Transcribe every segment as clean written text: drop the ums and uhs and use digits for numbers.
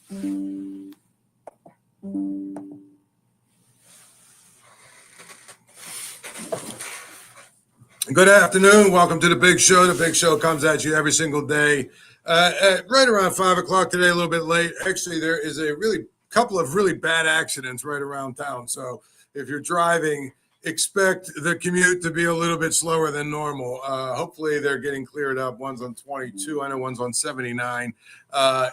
Good afternoon. Welcome to The Big Show. The Big Show comes at you every single day. Right around 5 o'clock today, a little bit late. Actually, there is a couple of really bad accidents right around town. So if you're driving, expect the commute to be a little bit slower than normal. Hopefully they're getting cleared up. One's on 22. I know one's on 79.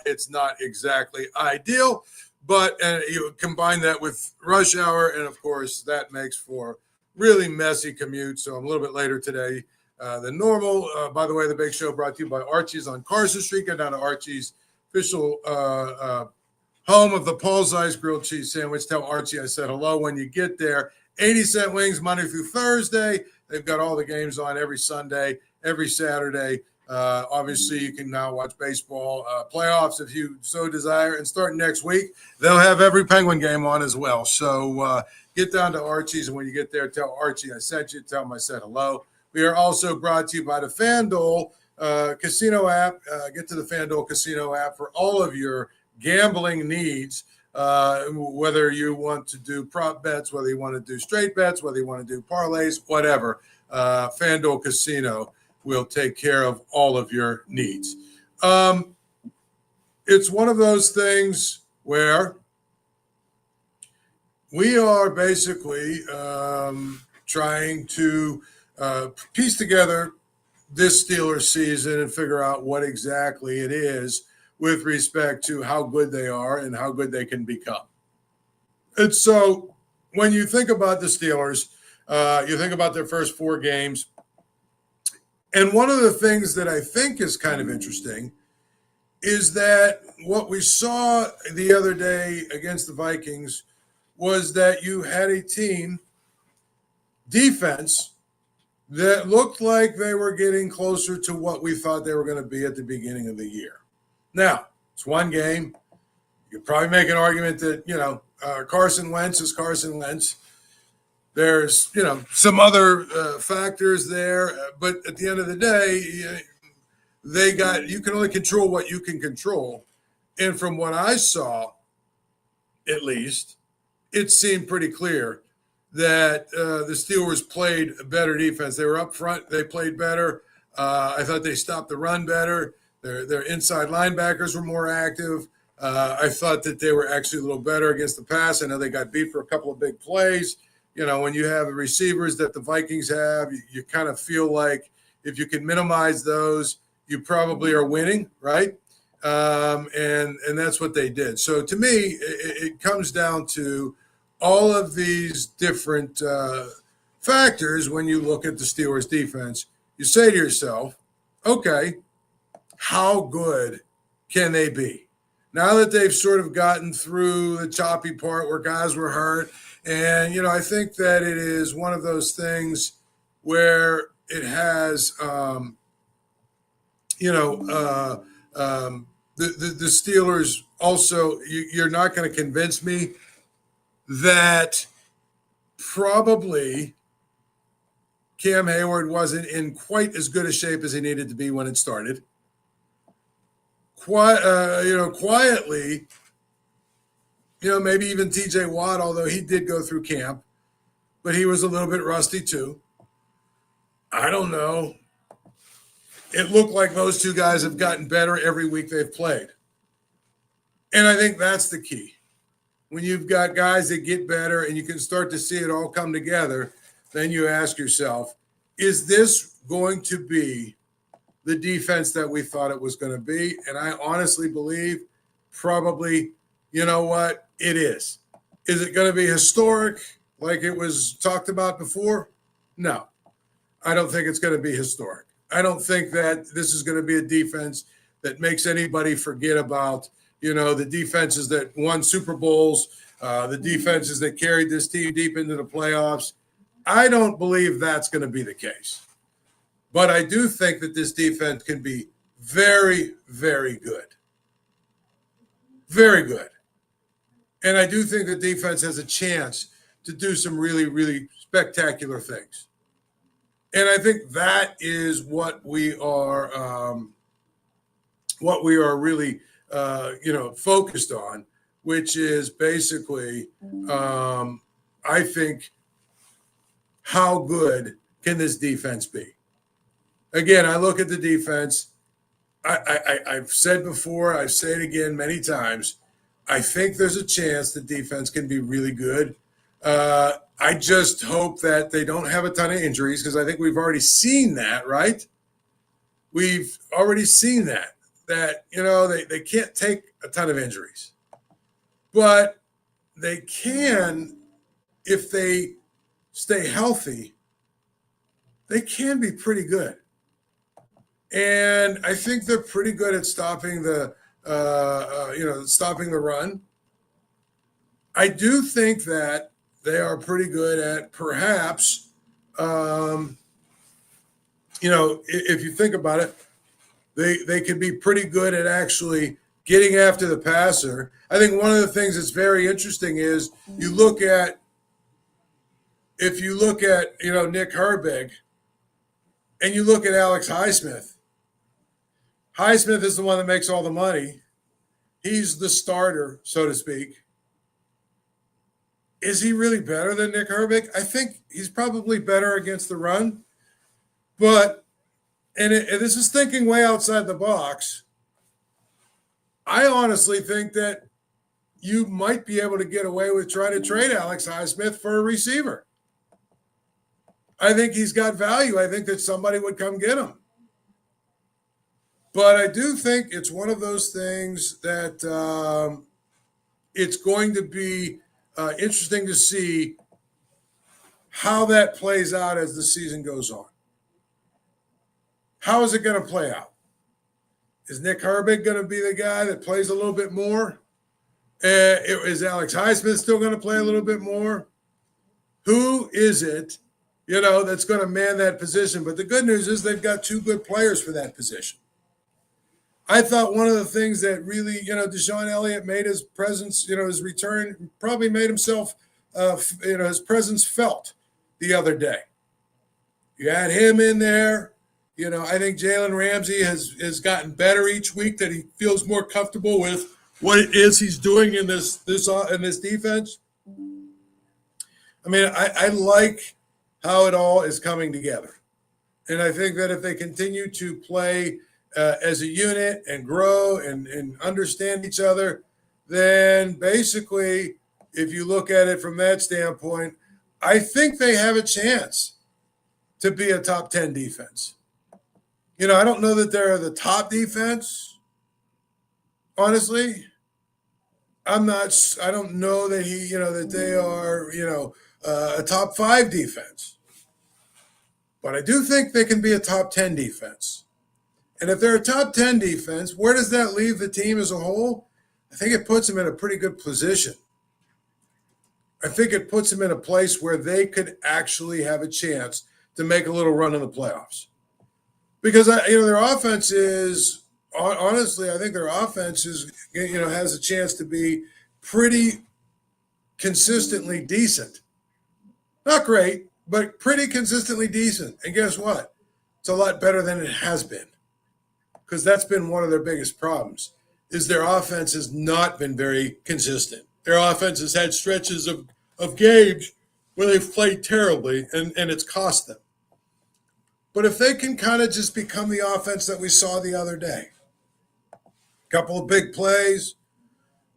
It's not exactly ideal, but you combine that with rush hour, and of course that makes for really messy commute. So I'm a little bit later today than normal. By the way, The Big Show brought to you by Archie's on Carson Street. Go down to Archie's, official home of the Paul Zeise grilled cheese sandwich. Tell Archie I said hello when you get there. 80-cent wings Monday through Thursday. They've got all the games on every Sunday, every Saturday. Obviously, you can now watch baseball playoffs if you so desire. And starting next week, they'll have every Penguin game on as well. So get down to Archie's, and when you get there, tell Archie I sent you. Tell him I said hello. We are also brought to you by the FanDuel Casino app. Get to the FanDuel Casino app for all of your gambling needs, whether you want to do prop bets, whether you want to do straight bets, whether you want to do parlays, whatever. FanDuel Casino will take care of all of your needs. It's one of those things where we are basically trying to piece together this Steelers season and figure out what exactly it is with respect to how good they are and how good they can become. And so when you think about the Steelers, you think about their first 4 games. And one of the things that I think is kind of interesting is that what we saw the other day against the Vikings was that you had a team defense that looked like they were getting closer to what we thought they were going to be at the beginning of the year. Now, it's one game. You could probably make an argument that, Carson Wentz is Carson Wentz. There's, some other factors there. But at the end of the day, you can only control what you can control. And from what I saw, at least, it seemed pretty clear that the Steelers played a better defense. They were up front. They played better. I thought they stopped the run better. Their inside linebackers were more active. I thought that they were actually a little better against the pass. I know they got beat for a couple of big plays. When you have the receivers that the Vikings have, you kind of feel like if you can minimize those, you probably are winning, right? And that's what they did. So to me, it comes down to all of these different factors. When you look at the Steelers defense, you say to yourself, okay, how good can they be? Now that they've sort of gotten through the choppy part where guys were hurt, and, I think that it is one of those things where it has, the Steelers also, you're not going to convince me that probably Cam Hayward wasn't in quite as good a shape as he needed to be when it started. Quietly, maybe even TJ Watt, although he did go through camp, but he was a little bit rusty too. I don't know. It looked like those two guys have gotten better every week they've played. And I think that's the key. When you've got guys that get better and you can start to see it all come together, then you ask yourself, is this going to be the defense that we thought it was going to be? And I honestly believe probably, it is. Is it going to be historic like it was talked about before? No, I don't think it's going to be historic. I don't think that this is going to be a defense that makes anybody forget about, the defenses that won Super Bowls, the defenses that carried this team deep into the playoffs. I don't believe that's going to be the case. But I do think that this defense can be very, very good. Very good. And I do think the defense has a chance to do some really, really spectacular things. And I think that is what we are really focused on, which is basically, I think, how good can this defense be? Again, I look at the defense. I've said before, I say it again many times. I think there's a chance the defense can be really good. I just hope that they don't have a ton of injuries, because I think we've already seen that, right? We've already seen that they can't take a ton of injuries. But they can, if they stay healthy, they can be pretty good. And I think they're pretty good at stopping the run. I do think that they are pretty good at perhaps, if you think about it, they could be pretty good at actually getting after the passer. I think one of the things that's very interesting is if you look at Nick Herbig and you look at Alex Highsmith. Highsmith is the one that makes all the money. He's the starter, so to speak. Is he really better than Nick Herbig? I think he's probably better against the run. But, and this is thinking way outside the box, I honestly think that you might be able to get away with trying to trade Alex Highsmith for a receiver. I think he's got value. I think that somebody would come get him. But I do think it's one of those things that it's going to be interesting to see how that plays out as the season goes on. How is it going to play out? Is Nick Herbig going to be the guy that plays a little bit more? Is Alex Highsmith still going to play a little bit more? Who is it, that's going to man that position? But the good news is they've got two good players for that position. I thought one of the things that really, Deshaun Elliott made his presence, his return, probably made himself, his presence felt the other day. You had him in there. I think Jalen Ramsey has gotten better each week, that he feels more comfortable with what it is he's doing in this defense. I mean, I like how it all is coming together. And I think that if they continue to play as a unit and grow and understand each other, then basically, if you look at it from that standpoint, I think they have a chance to be a top 10 defense. I don't know that they're the top defense. Honestly, I don't know that that they are, a top 5 defense. But I do think they can be a top 10 defense. And if they're a top 10 defense, where does that leave the team as a whole? I think it puts them in a pretty good position. I think it puts them in a place where they could actually have a chance to make a little run in the playoffs. Because, their offense is, honestly, I think their offense is, has a chance to be pretty consistently decent. Not great, but pretty consistently decent. And guess what? It's a lot better than it has been. Because that's been one of their biggest problems, is their offense has not been very consistent. Their offense has had stretches of games where they've played terribly, and it's cost them. But if they can kind of just become the offense that we saw the other day, a couple of big plays,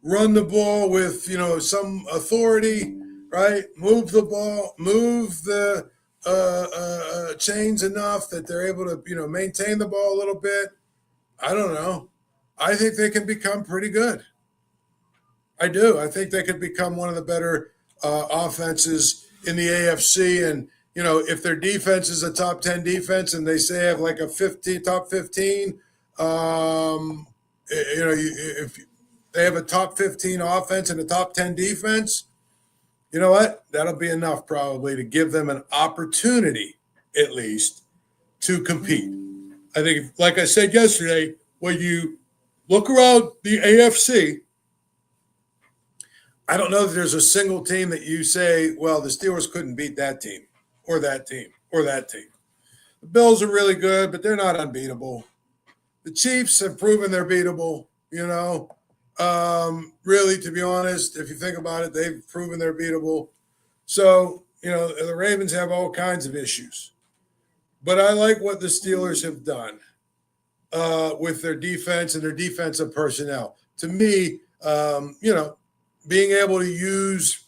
run the ball with, some authority, right? Move the ball, move the chains enough that they're able to, maintain the ball a little bit. I don't know. I think they can become pretty good. I do. I think they could become one of the better offenses in the AFC. And, if their defense is a top 10 defense and they say have like a top 15, if they have a top 15 offense and a top 10 defense, you know what? That'll be enough probably to give them an opportunity, at least, to compete. I think, like I said yesterday, when you look around the AFC, I don't know if there's a single team that you say, well, the Steelers couldn't beat that team or that team or that team. The Bills are really good, but they're not unbeatable. The Chiefs have proven they're beatable. You know, really, to be honest, if you think about it, they've proven they're beatable. So, the Ravens have all kinds of issues. But I like what the Steelers have done with their defense and their defensive personnel. To me, being able to use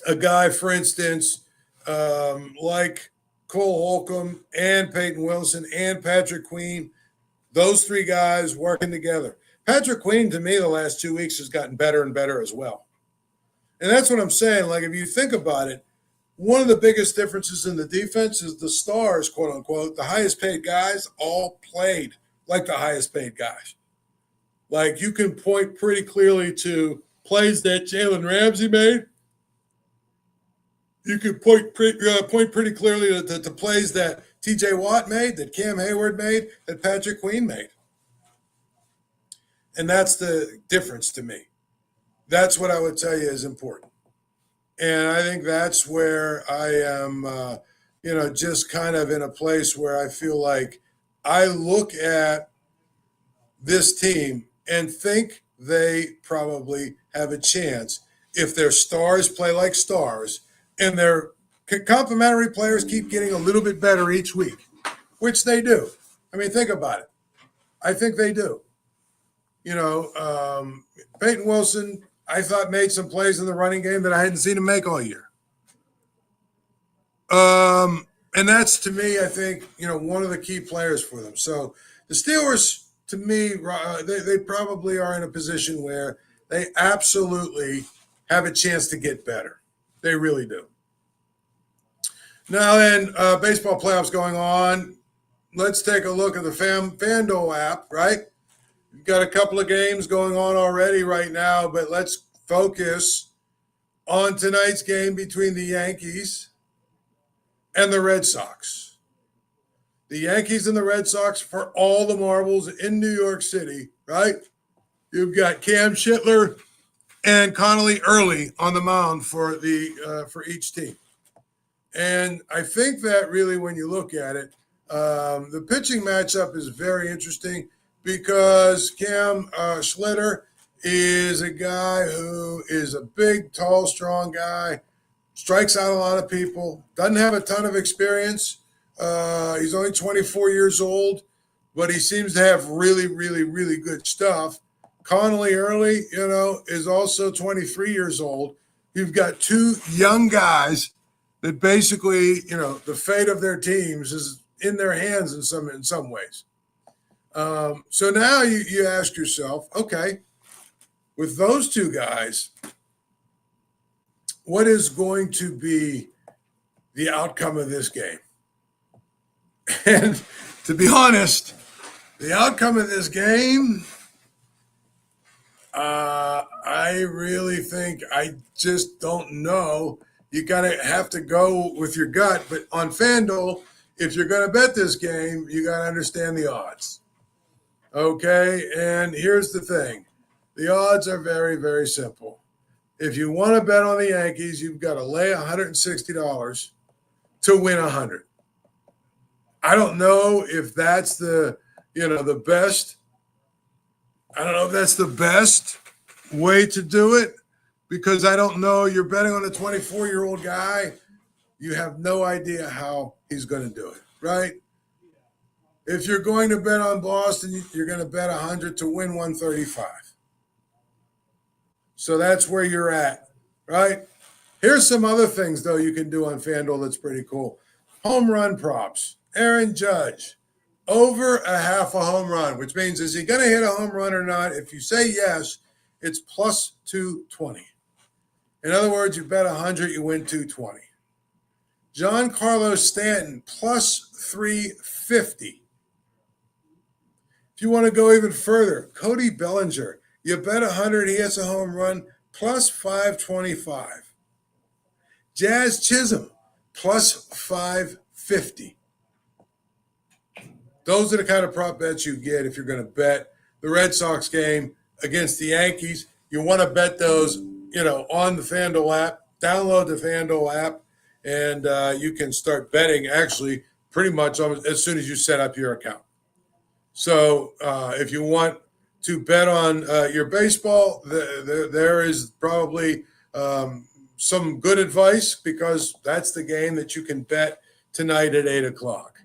a guy, for instance, like Cole Holcomb and Peyton Wilson and Patrick Queen, those three guys working together. Patrick Queen, to me, the last 2 weeks has gotten better and better as well. And that's what I'm saying. Like, if you think about it, one of the biggest differences in the defense is the stars, quote unquote, the highest paid guys all played like the highest paid guys. Like, you can point pretty clearly to plays that Jalen Ramsey made. You can point pretty clearly to plays that TJ Watt made, that Cam Hayward made, that Patrick Queen made. And that's the difference to me. That's what I would tell you is important. And I think that's where I am, just kind of in a place where I feel like I look at this team and think they probably have a chance if their stars play like stars and their complementary players keep getting a little bit better each week, which they do. I mean, think about it. I think they do. Peyton Wilson, I thought, made some plays in the running game that I hadn't seen him make all year. And that's, to me, I think, one of the key players for them. So the Steelers, to me, they probably are in a position where they absolutely have a chance to get better. They really do. Now then, baseball playoffs going on. Let's take a look at the FanDuel app, right? We've got a couple of games going on already right now, but let's focus on tonight's game between the Yankees and the Red Sox. The Yankees and the Red Sox for all the marbles in New York City, right? You've got Cam Schittler and Connolly Early on the mound for each team. And I think that really, when you look at it, the pitching matchup is very interesting because Cam Schittler is a guy who is a big, tall, strong guy, strikes out a lot of people, doesn't have a ton of experience. He's only 24 years old, but he seems to have really, really, really good stuff. Connolly Early, is also 23 years old. You've got two young guys that basically, the fate of their teams is in their hands in some ways. So now you ask yourself, okay, with those two guys, what is going to be the outcome of this game? And to be honest, the outcome of this game, I really think I just don't know. You have to go with your gut. But on FanDuel, if you're going to bet this game, you got to understand the odds. Okay, and here's the thing. The odds are very, very simple. If you want to bet on the Yankees, you've got to lay $160 to win $100. I don't know if that's the best. I don't know if that's the best way to do it because I don't know. You're betting on a 24-year-old guy. You have no idea how he's going to do it, right? If you're going to bet on Boston, you're going to bet 100 to win 135. So that's where you're at, right? Here's some other things, though, you can do on FanDuel that's pretty cool. Home run props. Aaron Judge, over a half a home run, which means is he going to hit a home run or not? If you say yes, it's plus 220. In other words, you bet 100, you win 220. Giancarlo Stanton, plus 350. If you want to go even further, Cody Bellinger, you bet 100, he hits a home run, plus 525. Jazz Chisholm, plus 550. Those are the kind of prop bets you get if you're going to bet the Red Sox game against the Yankees. You want to bet those, on the FanDuel app. Download the FanDuel app, and you can start betting actually pretty much as soon as you set up your account. So if you want to bet on your baseball, there is probably some good advice, because that's the game that you can bet tonight at 8 o'clock.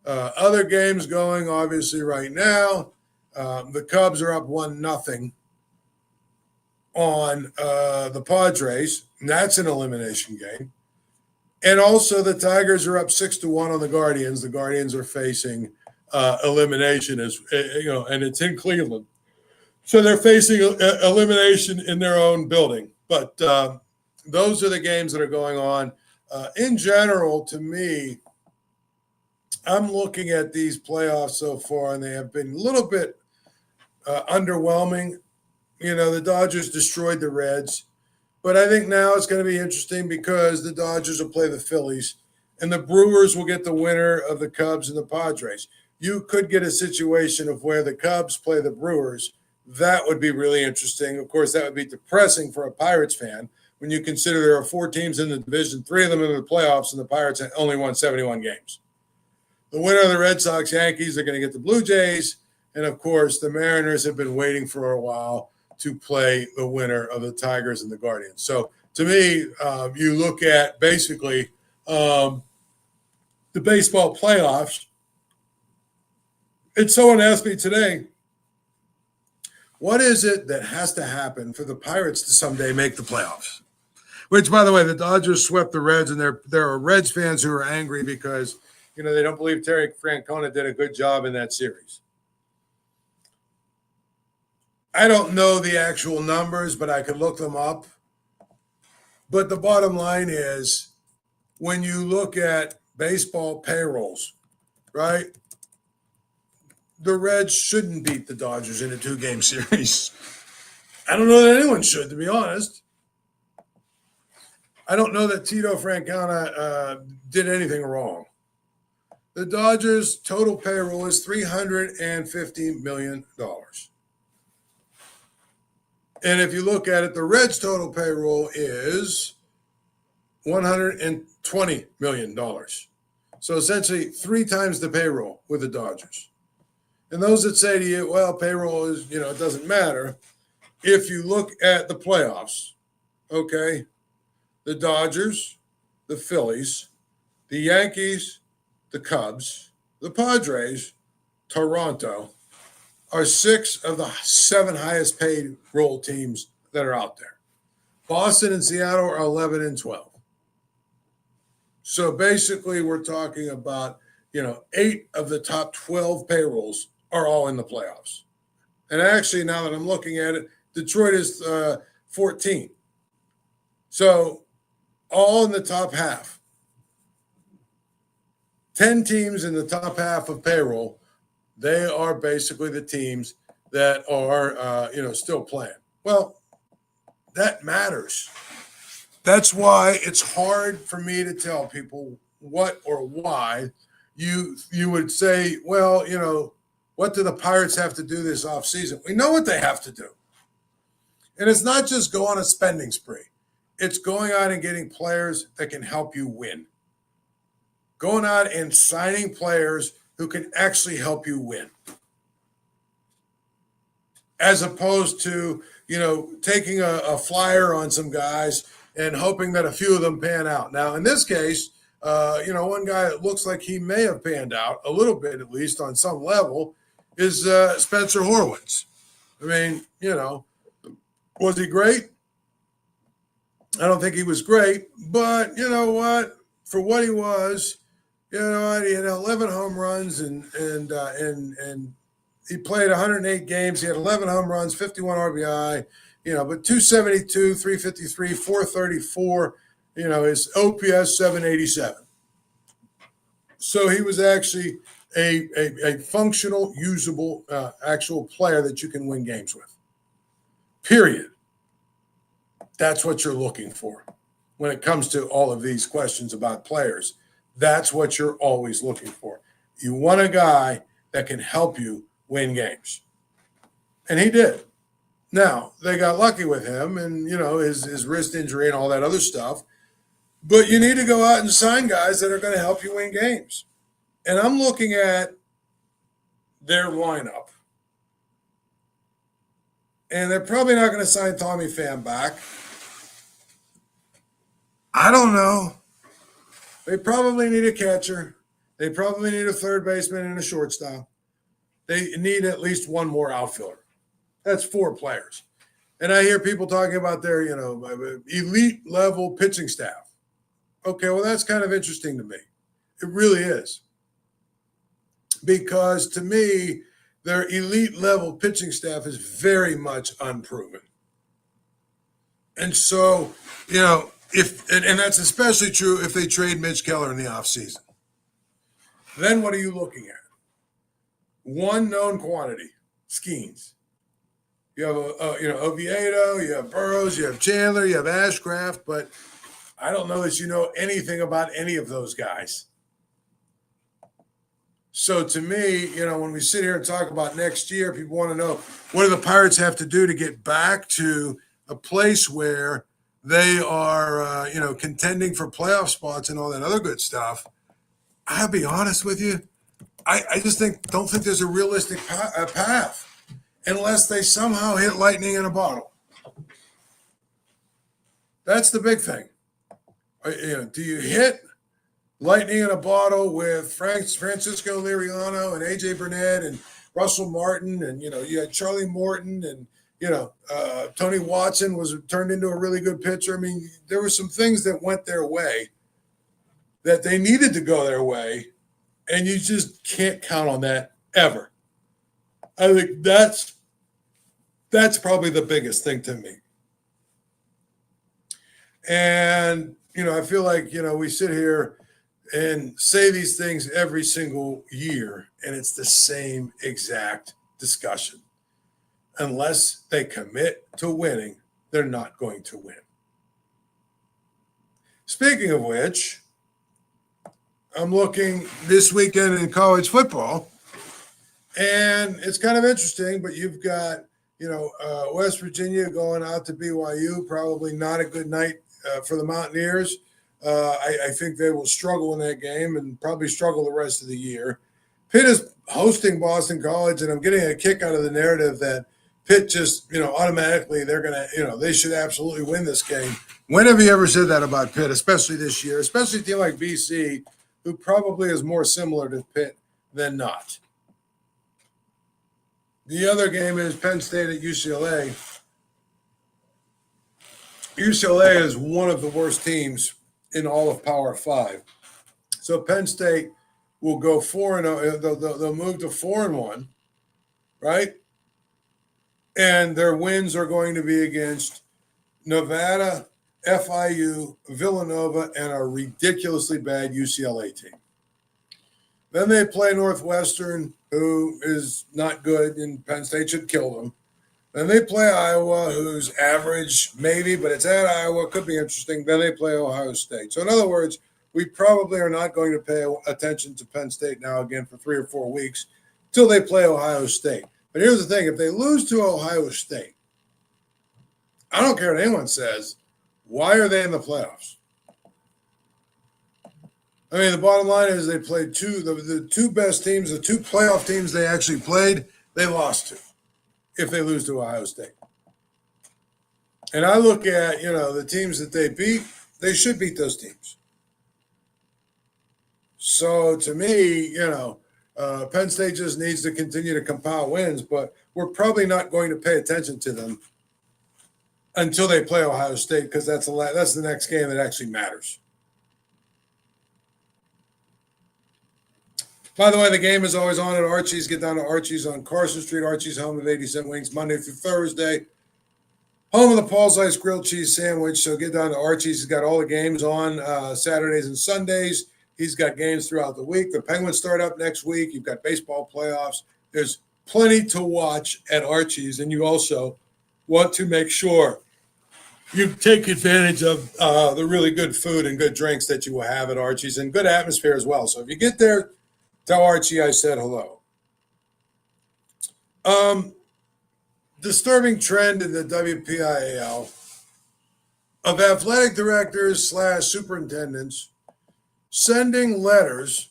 Other games going, obviously, right now, the Cubs are up 1-0 on the Padres, and that's an elimination game. And also the Tigers are up 6-1 on the Guardians. The Guardians are facing elimination, as and it's in Cleveland. So they're facing elimination in their own building. But those are the games that are going on. In general, to me, I'm looking at these playoffs so far, and they have been a little bit underwhelming. The Dodgers destroyed the Reds. But I think now it's going to be interesting, because the Dodgers will play the Phillies, and the Brewers will get the winner of the Cubs and the Padres. You could get a situation of where the Cubs play the Brewers. That would be really interesting. Of course, that would be depressing for a Pirates fan when you consider there are 4 teams in the division, 3 of them in the playoffs, and the Pirates only won 71 games. The winner of the Red Sox Yankees are going to get the Blue Jays. And, of course, the Mariners have been waiting for a while to play the winner of the Tigers and the Guardians. So, to me, you look at basically the baseball playoffs. And someone asked me today, what is it that has to happen for the Pirates to someday make the playoffs? Which, by the way, the Dodgers swept the Reds, and there are Reds fans who are angry because, they don't believe Terry Francona did a good job in that series. I don't know the actual numbers, but I could look them up. But the bottom line is, when you look at baseball payrolls, right, the Reds shouldn't beat the Dodgers in a 2-game series. I don't know that anyone should, to be honest. I don't know that Tito Francona did anything wrong. The Dodgers' total payroll is $350 million. And if you look at it, the Reds' total payroll is $120 million. So essentially 3 times the payroll with the Dodgers. And those that say to you, well, payroll is, it doesn't matter. If you look at the playoffs, okay, the Dodgers, the Phillies, the Yankees, the Cubs, the Padres, Toronto, are 6 of the 7 highest paid role teams that are out there. Boston and Seattle are 11 and 12. So basically we're talking about, 8 of the top 12 payrolls are all in the playoffs. And actually, now that I'm looking at it, Detroit is 14. So all in the top half. 10 teams in the top half of payroll. They are basically the teams that are, still playing. Well, that matters. That's why it's hard for me to tell people what or why you would say, well, what do the Pirates have to do this offseason? We know what they have to do. And it's not just go on a spending spree. It's going out and getting players that can help you win. Going out and signing players who can actually help you win. As opposed to, taking a flyer on some guys and hoping that a few of them pan out. Now, in this case, one guy that looks like he may have panned out a little bit, at least on some level, is Spencer Horwitz. I mean, was he great? I don't think he was great, but you know what? For what he was, he had 11 home runs and he played 108 games. He had 11 home runs, 51 RBI, but 272, 353, 434, his OPS 787. So he was actually a functional, usable, actual player that you can win games with. Period. That's what you're looking for when it comes to all of these questions about players. That's what you're always looking for. You want a guy that can help you win games. And he did. Now, they got lucky with him and, his wrist injury and all that other stuff. But you need to go out and sign guys that are going to help you win games. And I'm looking at their lineup. And they're probably not going to sign Tommy Pham back. I don't know. They probably need a catcher. They probably need a third baseman and a shortstop. They need at least one more outfielder. That's 4 players. And I hear people talking about their, elite level pitching staff. Okay, well, that's kind of interesting to me. It really is. Because to me, their elite level pitching staff is very much unproven. And so, and that's especially true if they trade Mitch Keller in the offseason. Then what are you looking at? One known quantity, Skeens. You have Oviedo, you have Burrows, you have Chandler, you have Ashcraft, but I don't know that you know anything about any of those guys. So to me, when we sit here and talk about next year, people want to know, what do the Pirates have to do to get back to a place where they are, contending for playoff spots and all that other good stuff? I'll be honest with you. I just don't think there's a realistic path unless they somehow hit lightning in a bottle. That's the big thing. Do you hit lightning in a bottle with Francisco Liriano and AJ Burnett and Russell Martin, and you had Charlie Morton, and Tony Watson was turned into a really good pitcher. I mean, there were some things that went their way that they needed to go their way, and you just can't count on that ever. I think that's probably the biggest thing to me. And I feel like we sit here and say these things every single year, and it's the same exact discussion. Unless they commit to winning, they're not going to win. Speaking of which, I'm looking this weekend in college football, and it's kind of interesting, but you've got, West Virginia going out to BYU, probably not a good night for the Mountaineers. I think they will struggle in that game and probably struggle the rest of the year. Pitt is hosting Boston College, and I'm getting a kick out of the narrative that Pitt just, automatically they're going to, they should absolutely win this game. When have you ever said that about Pitt, especially this year, especially a team like BC, who probably is more similar to Pitt than not? The other game is Penn State at UCLA. UCLA is one of the worst teams in all of Power 5. So Penn State will go 4-0. They'll move to 4-1, right? And their wins are going to be against Nevada, FIU, Villanova, and a ridiculously bad UCLA team. Then they play Northwestern, who is not good, and Penn State should kill them. Then they play Iowa, who's average, maybe, but it's at Iowa. Could be interesting. Then they play Ohio State. So in other words, we probably are not going to pay attention to Penn State now again for 3 or 4 weeks until they play Ohio State. But here's the thing. If they lose to Ohio State, I don't care what anyone says, why are they in the playoffs? I mean, the bottom line is they played the 2 best teams, the 2 playoff teams they actually played, they lost to if they lose to Ohio State. And I look at, the teams that they beat, they should beat those teams. So to me, Penn State just needs to continue to compile wins, but we're probably not going to pay attention to them until they play Ohio State, because that's the next game that actually matters. By the way, the game is always on at Archie's. Get down to Archie's on Carson Street. Archie's, home of 80-cent wings, Monday through Thursday. Home of the Paul Zeise grilled cheese sandwich. So get down to Archie's. He's got all the games on Saturdays and Sundays. He's got games throughout the week. The Penguins start up next week. You've got baseball playoffs. There's plenty to watch at Archie's, and you also want to make sure you take advantage of the really good food and good drinks that you will have at Archie's, and good atmosphere as well. So if you get there, tell Archie I said hello. Disturbing trend in the WPIAL of athletic directors / superintendents sending letters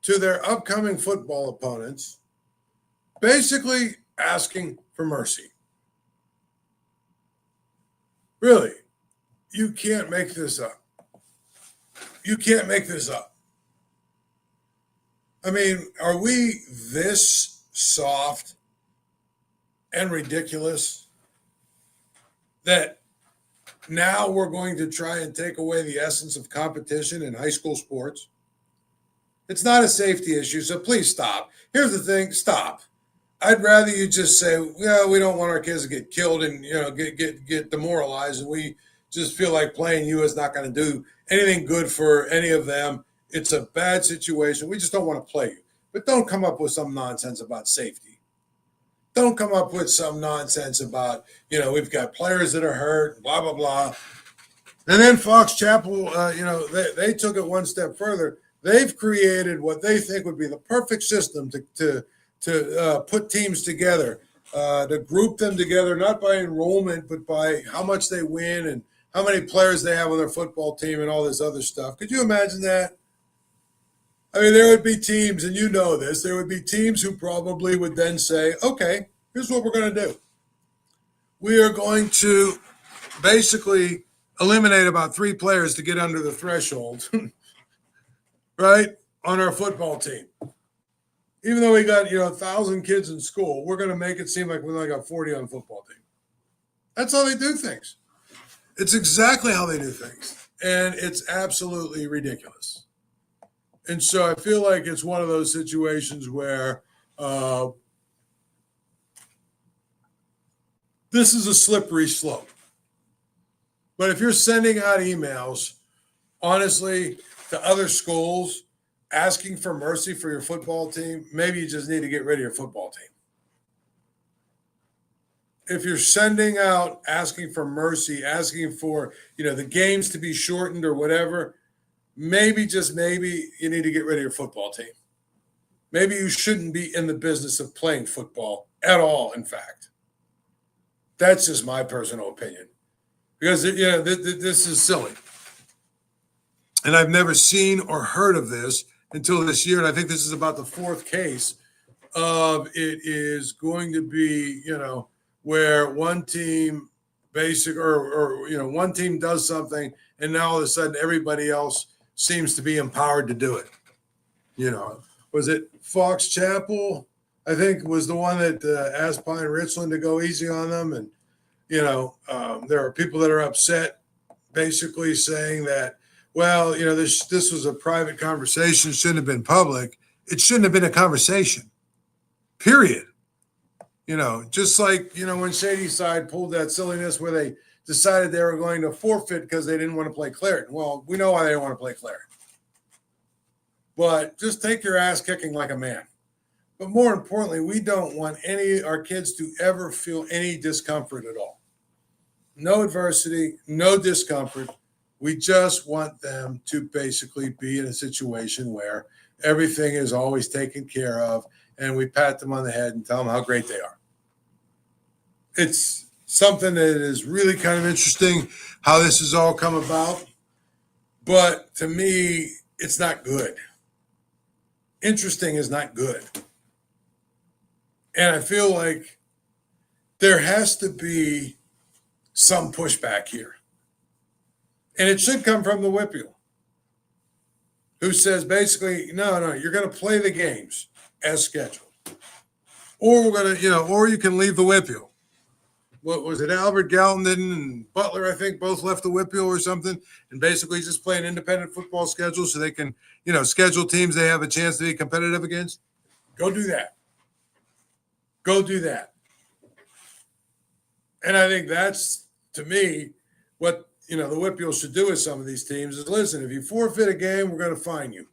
to their upcoming football opponents, basically asking for mercy. Really, you can't make this up. You can't make this up. I mean, are we this soft and ridiculous that now we're going to try and take away the essence of competition in high school sports? It's not a safety issue, so please stop. Here's the thing, stop. I'd rather you just say, well, we don't want our kids to get killed and get demoralized, and we just feel like playing you is not going to do anything good for any of them. It's a bad situation. We just don't want to play you. But don't come up with some nonsense about safety. Don't come up with some nonsense about, we've got players that are hurt, blah, blah, blah. And then Fox Chapel, they took it one step further. They've created what they think would be the perfect system to put teams together, to group them together, not by enrollment, but by how much they win and how many players they have on their football team and all this other stuff. Could you imagine that? I mean, there would be teams, and there would be teams who probably would then say, okay, here's what we're going to do. We are going to basically eliminate about 3 players to get under the threshold, right, on our football team. Even though we got, 1,000 kids in school, we're going to make it seem like we only got 40 on the football team. That's how they do things. It's exactly how they do things. And it's absolutely ridiculous. And so I feel like it's one of those situations where this is a slippery slope. But if you're sending out emails, honestly, to other schools asking for mercy for your football team, maybe you just need to get rid of your football team. If you're sending out asking for mercy, asking for, the games to be shortened or whatever, maybe, just maybe, you need to get rid of your football team. Maybe you shouldn't be in the business of playing football at all, in fact. That's just my personal opinion. Because, this is silly. And I've never seen or heard of this until this year. And I think this is about the 4th case of it is going to be, where one team one team does something and now all of a sudden everybody else seems to be empowered to do it. Was it Fox Chapel? I think was the one that asked Pine Richland to go easy on them. And, there are people that are upset basically saying that, well, this was a private conversation, shouldn't have been public. It shouldn't have been a conversation, period. Just like, when Shadyside pulled that silliness where they decided they were going to forfeit because they didn't want to play Claret. Well, we know why they didn't want to play Claret. But just take your ass kicking like a man. But more importantly, we don't want our kids to ever feel any discomfort at all. No adversity, no discomfort. We just want them to basically be in a situation where everything is always taken care of and we pat them on the head and tell them how great they are. It's something that is really kind of interesting how this has all come about. But to me, it's not good. Interesting is not good. And I feel like there has to be some pushback here. And it should come from the WPIAL, who says basically, no, you're going to play the games as scheduled. Or we're going to, or you can leave the WPIAL. What was it? Albert Gallatin and Butler, I think, both left the WPIAL or something, and basically just play an independent football schedule so they can, schedule teams they have a chance to be competitive against. Go do that. Go do that. And I think that's, to me, what, the WPIAL should do with some of these teams is, listen, if you forfeit a game, we're going to fine you.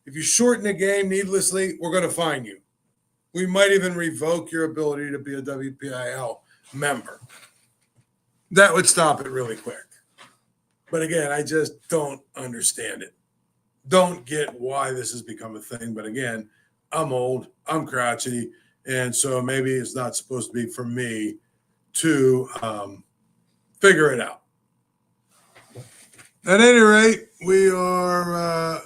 If you shorten a game needlessly, we're going to fine you. We might even revoke your ability to be a WPIAL member. That would stop it really quick. But again, I just don't understand it. Don't get why this has become a thing. But again, I'm old, I'm crotchety, and so maybe it's not supposed to be for me to figure it out. At any rate, we are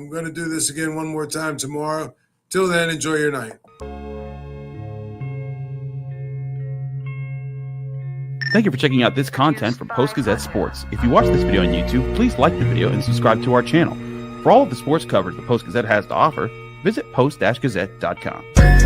going to do this again one more time tomorrow. Till then, enjoy your night. Thank you for checking out this content from Post-Gazette Sports. If you watch this video on YouTube, please like the video and subscribe to our channel. For all of the sports coverage the Post-Gazette has to offer, visit post-gazette.com.